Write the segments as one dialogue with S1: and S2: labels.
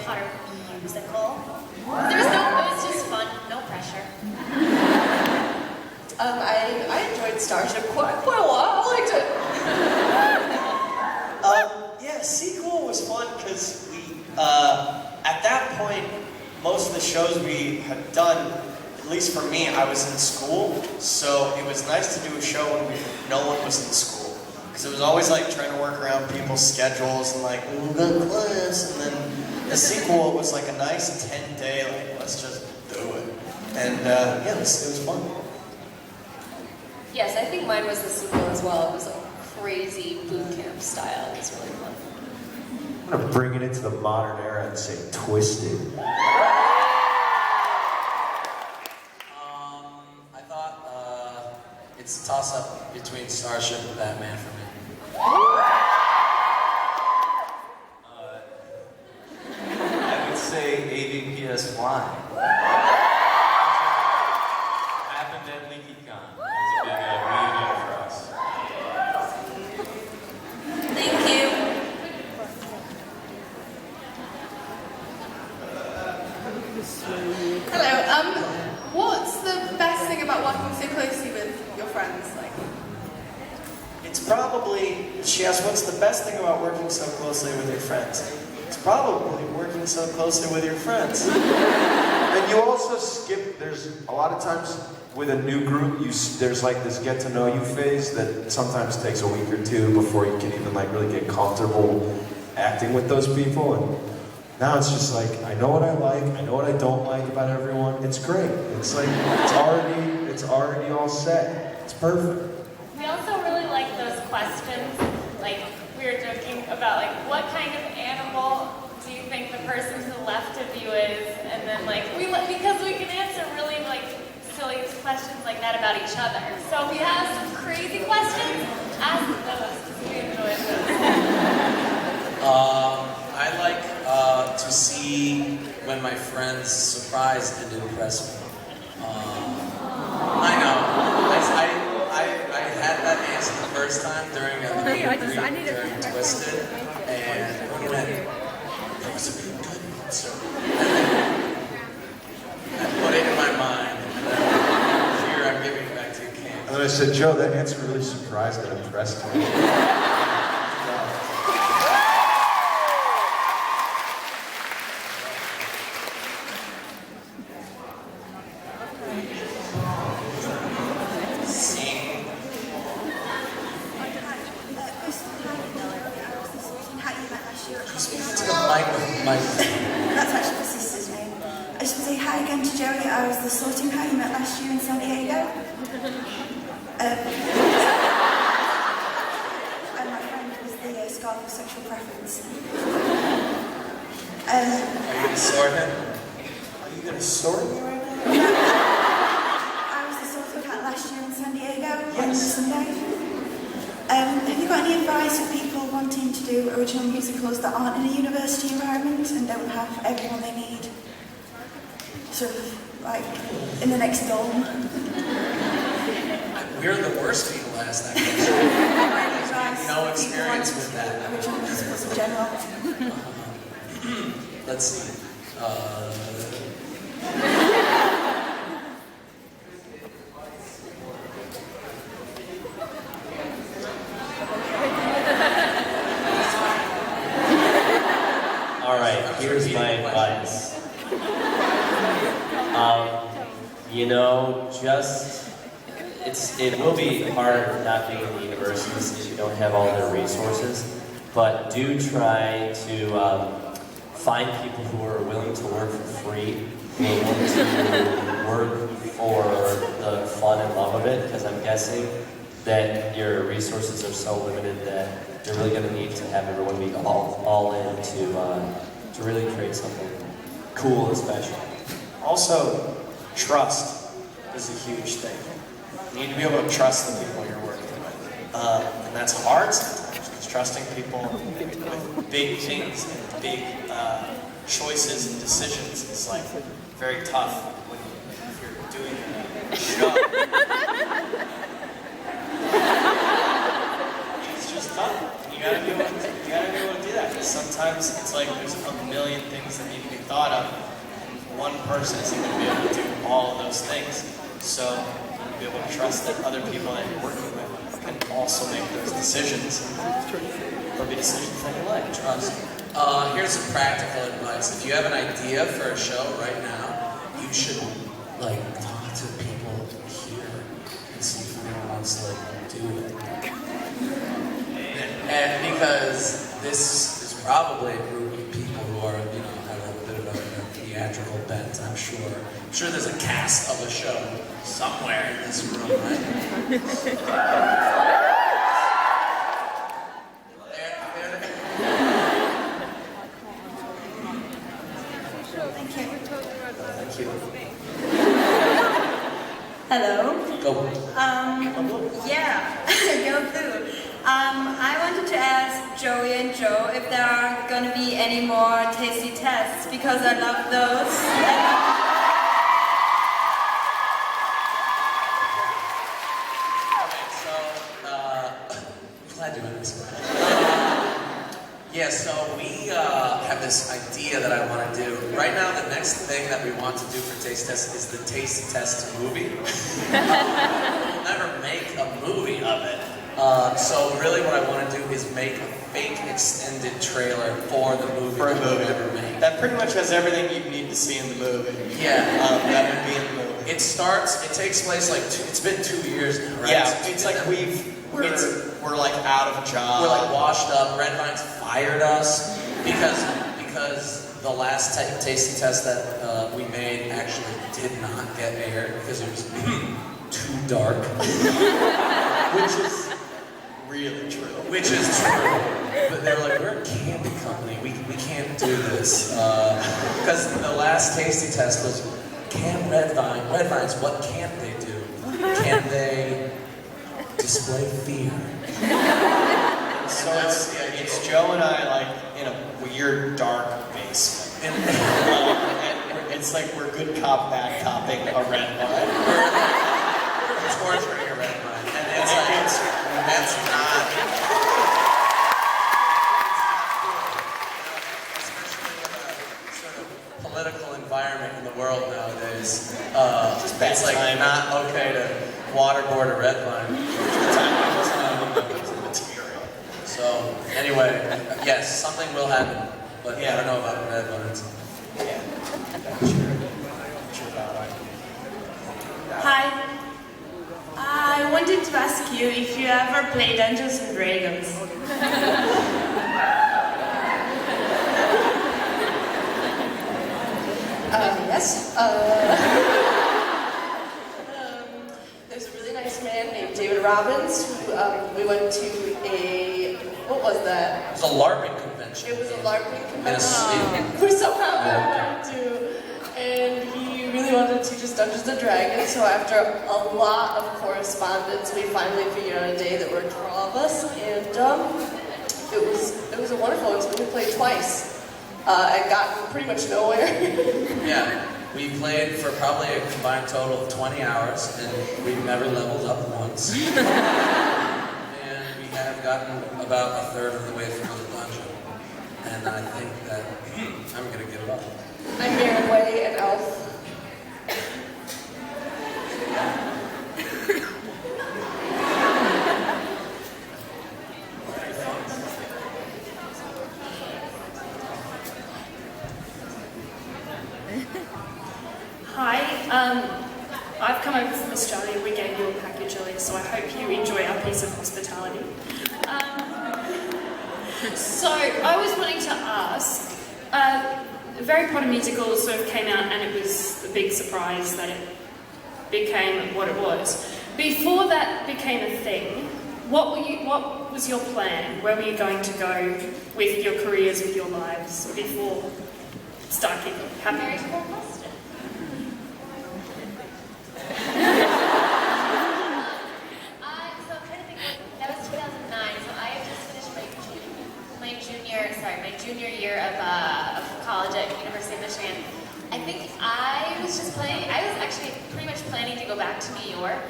S1: Potter musical. It was just fun, no pressure.
S2: I enjoyed Starship quite a while. I liked it.
S3: Yeah, sequel was fun because we, at that point, most of the shows we had done, at least for me, I was in school, so it was nice to do a show when no one was in school. Because it was always like trying to work around people's schedules and like, we've got class, and then the sequel was like a nice 10-day, like, let's just do it. And yeah, it was fun.
S2: Yes, I think mine was the sequel as well. It was a crazy boot camp style. It was really fun.
S4: I'm gonna bring it into the modern era and say Twisted.
S5: I thought it's a toss-up between Starship and Batman for me.
S6: I would say AVPS Flying. Happened at leakycon. It was a big reunion for us.
S2: Thank you.
S7: Hello. What's the best thing about working so closely with your friends? Like,
S3: It's probably, she asked, what's the best thing about working so closely with your friends? It's probably working so closely with your friends.
S4: And you also skip, there's a lot of times with a new group, there's like this get to know you phase that sometimes takes a week or two before you can even like really get comfortable acting with those people. And now it's just like, I know what I like, I know what I don't like about everyone. It's great. It's like, it's already all set. It's perfect.
S1: We also really like those questions. Like, we were joking about, like, what kind of animal do you think the person to the left of you is? And then, like, because we can answer really, like, silly questions like that about each other. So if you have some crazy questions, ask those, because we enjoy those.
S5: I like to see when my friends surprise and impress me. I know. I had that answer the first time during during Twisted, and everyone went, that was a good answer. I put it in my mind, and here I'm giving it back to you, Cam.
S4: And then I said, Joe, that answer really surprised and impressed me.
S8: That's actually my sister's name. I just want to say hi again to Joey. I was the sorting hat you met last year in San Diego. And my friend was the scarf of sexual preference.
S5: Are you going to sort him?
S3: Are you going to sort me right now?
S8: I was the sorting hat last year in San Diego on Sunday. Have you got any advice for people wanting to do original musicals that aren't in a university environment and don't have everyone they need? Sort of like in the next dorm.
S5: We're the worst people to ask that question. No experience with that.
S8: Original musicals in general.
S5: Let's see.
S6: Alright, here's my advice. You know, it will be hard not being in the universities because you don't have all their resources, but do try to find people who are willing to work for free, willing to work for the fun and love of it, because I'm guessing that your resources are so limited that you're really going to need to have everyone be all in to really create something cool and special.
S3: Also, trust is a huge thing. You need to be able to trust the people you're working with. And that's hard sometimes, because trusting people with big things and big choices and decisions is like very tough if you're doing a show. It's just tough. You gotta be able to do that. Because sometimes it's like there's a million things that need to be thought of, and one person isn't going to be able to do all of those things. So be able to trust that other people that you're working with can also make those decisions. There'll be decisions that you like.
S5: Trust. Here's some practical advice. If you have an idea for a show right now, you should like talk to people here and see if anyone wants to like do it. And because this is probably a group of people who are, you know, have a bit of a theatrical bent, I'm sure. I'm sure there's a cast of a show somewhere in this room, right?
S3: Thank you.
S9: Hello.
S5: Go.
S9: Yeah, go through. I wanted to ask Joey and Joe if there are going to be any more tasty tests because I love those.
S5: Okay, so, I'm glad you're doing this. Yeah, so we have this idea that I want to do. Right now, the next thing that we want to do for Taste Test is the Taste Test movie. We'll never make a movie of it. So really what I want to do is make a fake extended trailer for the movie that we'll never make.
S3: That pretty much has everything you need to see in the movie.
S5: Yeah.
S3: That would be in the movie.
S5: It takes place like, it's been 2 years now, right?
S3: Yeah, it's like we're like out of a job.
S5: We're like washed up. Red Vines fired us because the last tasting test that we made actually did not get aired because it was too dark.
S3: Which is really true.
S5: Which is true. But they were like, we're a candy company. We can't do this. Because the last tasting test was, can Red Vines, what can't they do? Can they display fear?
S3: So it's Joe and I like in a weird dark basement. And it's like we're good cop, bad copping a red vine.
S5: We're torturing a red vine. And it's like, that's not... Especially in a sort of political environment in the world nowadays. It's like not okay to waterboard a red vine. So, anyway, yes, something will happen, but I don't know about red vines.
S3: Yeah.
S10: Hi. I wanted to ask you if you ever play Dungeons and Dragons.
S2: Yes. There's a really nice man named David Robbins who we went to what was that?
S5: It was a LARPing convention.
S2: It was a LARPing convention.
S5: Yes.
S2: We somehow went to, and he really wanted to teach us Dungeons and Dragons. So after a lot of correspondence, we finally figured out a day that worked for all of us, and it was a wonderful experience. We played twice and got pretty much nowhere.
S5: Yeah, we played for probably a combined total of 20 hours, and we've never leveled up once. And we have gotten about a third of the way through the dungeon. And I think that I'm going to give it up.
S2: I'm Marinway, an elf.
S10: Hi. I've come over from Australia. We gave you a package earlier, so I hope you enjoy our piece of hospitality. So I was wanting to ask, the Harry Potter musical sort of came out and it was a big surprise that it became what it was. Before that became a thing, what was your plan? Where were you going to go with your careers, with your lives, before starkid happened?
S1: Very cool question. So I'm trying to think, that was 2009, so I had just finished my junior year of college at University of Michigan. I think I was actually pretty much planning to go back to New York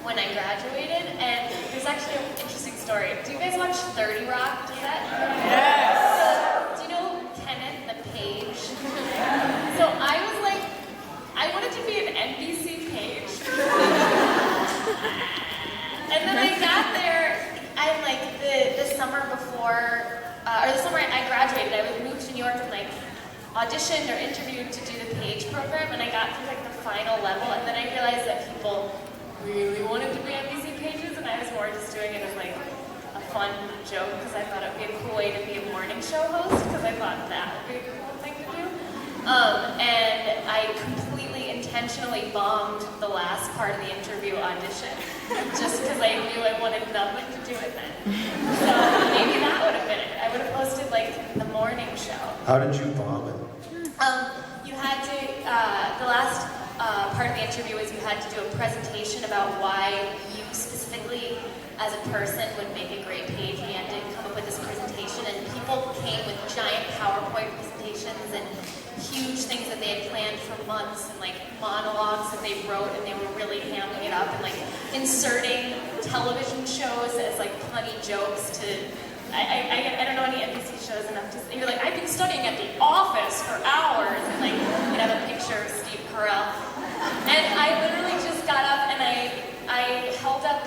S1: when I graduated, and there's actually an interesting story. Do you guys watch 30 Rock? Does that? Yes! Do you know Kenneth the Page? So I was like, I wanted to be an NBC page. And then I got there, I like, the summer before, or the summer I graduated, I would move to New York and like auditioned or interviewed to do the page program, and I got through like the final level, and then I realized that people really wanted to be NBC pages, and I was more just doing it as like a fun joke, because I thought it would be a cool way to be a morning show host, because I thought that would be a cool thing to do. And I completely intentionally bombed the last part of the interview audition, just because I knew I wanted nothing to do with it. So maybe that would have been it. I would have hosted like the morning show.
S4: How did you bomb it?
S1: You had to, the last part of the interview was you had to do a presentation about why you specifically as a person would make a great page. We had to come up with this presentation, and people came with giant PowerPoint presentations and huge things that they had planned for months, and like monologues that they wrote, and they were really hamming it up and like inserting television shows as like funny jokes to, I don't know any NBC shows enough to, you're like, I've been studying at The Office for hours, and like, you'd have a picture of Steve Carell. And I literally just got up and I held up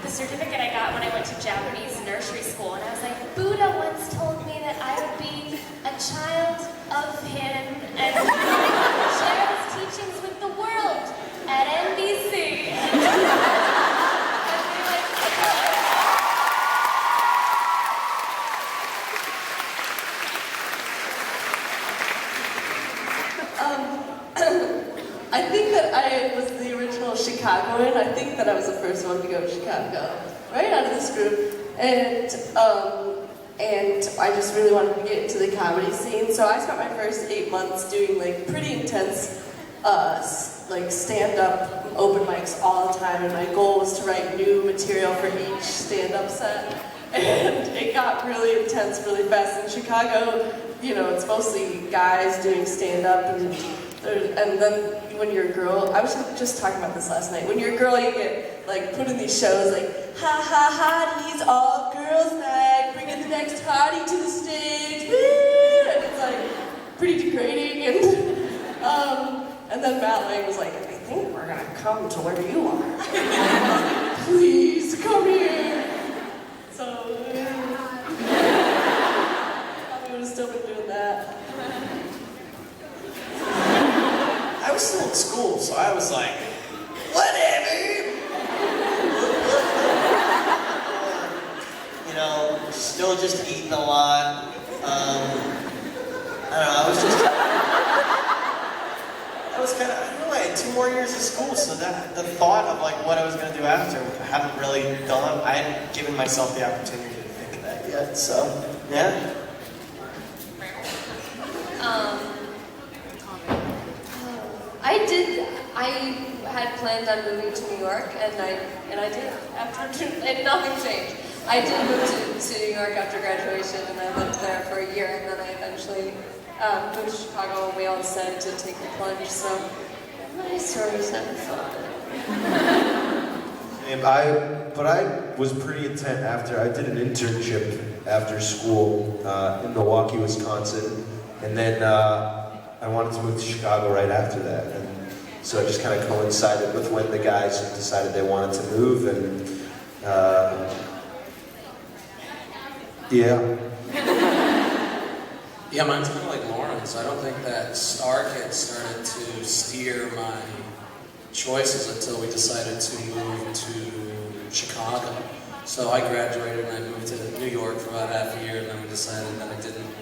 S1: the certificate I got when I went to Japanese nursery school, and I was like, Buddha once told me that I would be a child of him and share his teachings with the world at NBC.
S2: I think that I was the original Chicagoan. I think that I was the first one to go to Chicago, right out of this group. And I just really wanted to get into the comedy scene. So I spent my first 8 months doing like pretty intense like stand-up open mics all the time. And my goal was to write new material for each stand-up set. And it got really intense really fast. In Chicago, you know, it's mostly guys doing stand-up, and then when you're a girl, I was just talking about this last night, when you're a girl you get like put in these shows like, ha ha hotties, all girls night, bringing the next hottie to the stage, woo! And it's like pretty degrading, and then Matt Lang was like, I think we're gonna come to where you are. Please come here. So, I would have still been doing that.
S3: I was still in school, so I was like, whatever. You know, still just eating a lot. I don't know, I was kind of, I don't know, I had 2 more years of school, so that the thought of like what I was going to do after, I haven't really done. I hadn't given myself the opportunity to think of that yet, so, yeah.
S11: I had planned on moving to New York, and I did. And nothing changed. I did move to New York after graduation, and I lived there for a year, and then I eventually moved to Chicago, and we all decided to take the plunge, so my story's never fun.
S4: But I was pretty intent after, I did an internship after school in Milwaukee, Wisconsin, and then I wanted to move to Chicago right after that. And so it just kind of coincided with when the guys decided they wanted to move, and yeah.
S5: Yeah, mine's kind of like Lauren's. I don't think that starkid started to steer my choices until we decided to move to Chicago. So I graduated and I moved to New York for about half a year, and then we decided that I didn't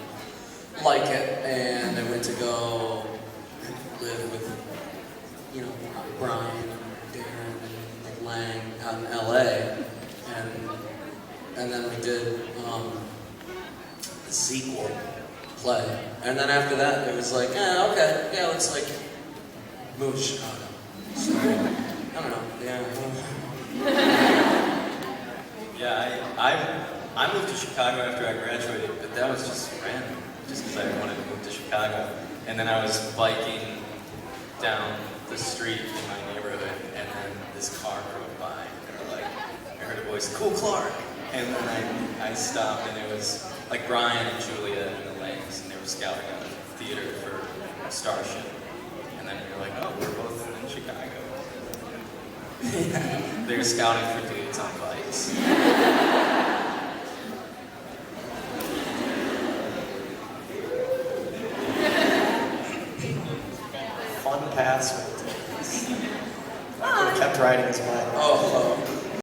S5: like it, and I went to go live with, you know, Brian, Darren, and Lang out in LA, and then we did the sequel play, and then after that it was like, okay, yeah, let's like move to Chicago. So, I don't know, yeah.
S12: Yeah, I moved to Chicago after I graduated, but that was just random, just because I wanted to move to Chicago. And then I was biking down the street in my neighborhood, and then this car drove by, and they were like, I heard a voice, "Cool Clark." And then I stopped, and it was like Brian and Julia and the Langs, and they were scouting out a theater for Starship. And then we were like, oh, we're both in Chicago. They were scouting for dudes on bikes.
S3: Fun pass. I could have kept riding his bike.
S5: Oh,